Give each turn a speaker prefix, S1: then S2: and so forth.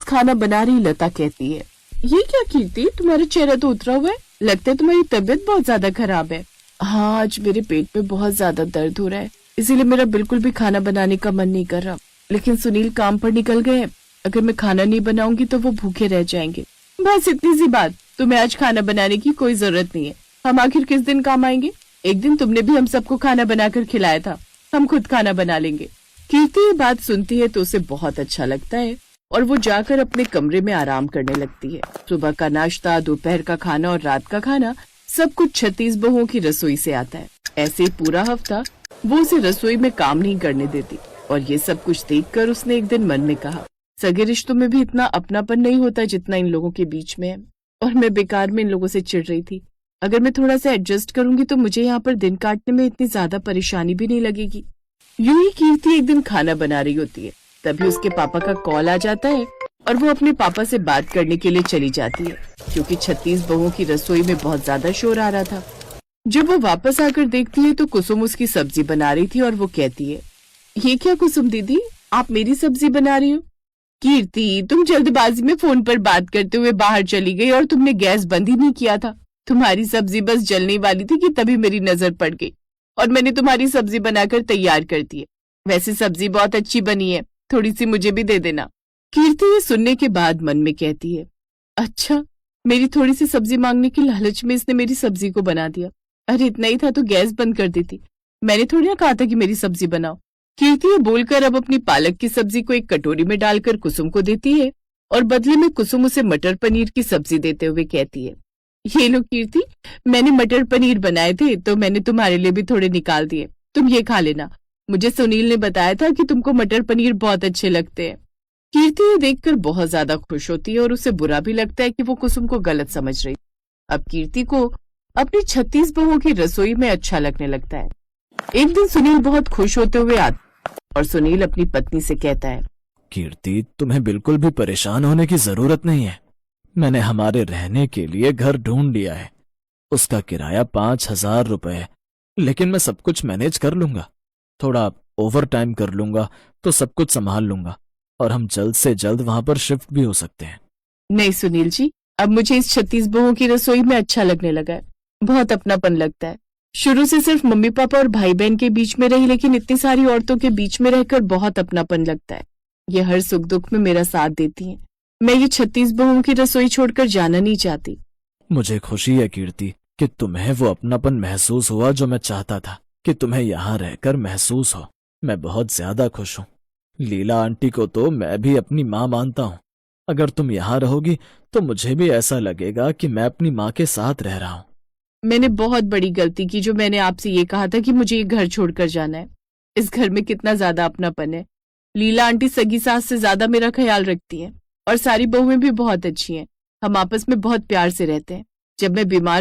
S1: खाना बना रही लता कहती है, ये क्या कीर्ति, तुम्हारा चेहरा तो उतरा हुआ है, लगता है तुम्हारी तबीयत बहुत ज्यादा खराब है। हाँ, आज मेरे पेट में बहुत ज्यादा दर्द हो रहा है, इसीलिए मेरा बिल्कुल भी खाना बनाने का मन नहीं कर रहा। लेकिन सुनील काम पर निकल गए, अगर मैं खाना नहीं बनाऊंगी तो वो भूखे रह जाएंगे। बस इतनी सी बात, तुम्हें आज खाना बनाने की कोई जरूरत नहीं है। हम आखिर किस दिन काम आएंगे? एक दिन तुमने भी हम सबको खाना बनाकर खिलाया था, हम खुद खाना बना लेंगे। कीर्ति ये बात सुनती है तो उसे बहुत अच्छा लगता है और वो जाकर अपने कमरे में आराम करने लगती है। सुबह का नाश्ता, दोपहर का खाना और रात का खाना सब कुछ 36 बहुओं की रसोई से आता है। ऐसे ही पूरा हफ्ता वो उसे रसोई में काम नहीं करने देती और ये सब कुछ देखकर उसने एक दिन मन में कहा, सगे रिश्तों में भी इतना अपनापन नहीं होता जितना इन लोगों के बीच में है, और मैं बेकार में इन लोगों से चिढ़ रही थी। अगर मैं थोड़ा सा एडजस्ट करूंगी तो मुझे यहाँ पर दिन काटने में इतनी ज्यादा परेशानी भी नहीं लगेगी। यूं ही कीर्ति एक दिन खाना बना रही होती है, तभी उसके पापा का कॉल आ जाता है और वो अपने पापा से बात करने के लिए चली जाती है, क्योंकि 36 बहुओं की रसोई में बहुत ज्यादा शोर आ रहा था। जब वो वापस आकर देखती है तो कुसुम उसकी सब्जी बना रही थी और वो कहती है, ये क्या कुसुम दीदी, आप मेरी सब्जी बना रही हो? कीर्ति, तुम जल्दबाजी में फोन पर बात करते हुए बाहर चली गई और तुमने गैस बंद ही नहीं किया था। तुम्हारी सब्जी बस जलने वाली थी कि तभी मेरी नजर पड़ गई और मैंने तुम्हारी सब्जी बनाकर तैयार कर दी है। वैसे सब्जी बहुत अच्छी बनी है, थोड़ी सी मुझे भी दे देना। कीर्ति ये सुनने के बाद मन में कहती है, अच्छा, मेरी थोड़ी सी सब्जी मांगने की लालच में इसने मेरी सब्जी को बना दिया। अरे इतना ही था तो गैस बंद कर देती, मैंने थोड़ी ना कहा था कि मेरी सब्जी बनाओ। कीर्ति ये बोलकर अब अपनी पालक की सब्जी को एक कटोरी में डालकर कुसुम को देती है और बदले में कुसुम उसे मटर पनीर की सब्जी देते हुए कहती है, ये लो कीर्ति, मैंने मटर पनीर बनाए थे तो मैंने तुम्हारे लिए भी थोड़े निकाल दिए, तुम ये खा लेना। मुझे सुनील ने बताया था कि तुमको मटर पनीर बहुत अच्छे लगते हैं। कीर्ति ये देखकर बहुत ज्यादा खुश होती है और उसे बुरा भी लगता है कि वो कुसुम को गलत समझ रही। अब कीर्ति को अपनी 36 बहुओं की रसोई में अच्छा लगने लगता है। एक दिन सुनील बहुत खुश होते हुए आता और सुनील अपनी पत्नी से कहता है,
S2: कीर्ति, तुम्हें बिल्कुल भी परेशान होने की जरूरत नहीं है। मैंने हमारे रहने के लिए घर ढूंढ लिया है, उसका किराया 5,000 रुपए है, लेकिन मैं सब कुछ मैनेज कर लूंगा। थोड़ा ओवर टाइम कर लूंगा तो सब कुछ संभाल लूंगा और हम जल्द से जल्द वहां पर शिफ्ट भी हो सकते हैं।
S1: नहीं सुनील जी, अब मुझे इस 36 बहुओं की रसोई में अच्छा लगने लगा है, बहुत अपनापन लगता है। शुरू से सिर्फ मम्मी पापा और भाई बहन के बीच में रही, लेकिन इतनी सारी औरतों के बीच में रहकर बहुत अपनापन लगता है। ये हर सुख दुख में मेरा साथ देती हैं। मैं ये 36 बहुओं की रसोई छोड़कर जाना नहीं चाहती।
S2: मुझे खुशी है कीर्ति कि तुम्हें वो अपनापन महसूस हुआ जो मैं चाहता था कि तुम्हें यहाँ रहकर महसूस हो। मैं बहुत ज्यादा खुश हूँ। लीला आंटी को तो मैं भी अपनी माँ मानता हूँ। अगर तुम यहाँ रहोगी तो मुझे भी ऐसा लगेगा कि मैं अपनी माँ के साथ रह रहा हूँ।
S1: मैंने बहुत बड़ी गलती की जो मैंने आपसे ये कहा था कि मुझे ये घर छोड़कर जाना है। इस घर में कितना ज्यादा अपनापन है। लीला आंटी सगी सास से ज्यादा मेरा ख्याल रखती हैं और सारी बहुएं भी बहुत अच्छी हैं। हम आपस में बहुत प्यार से रहते हैं। जब मैं बीमार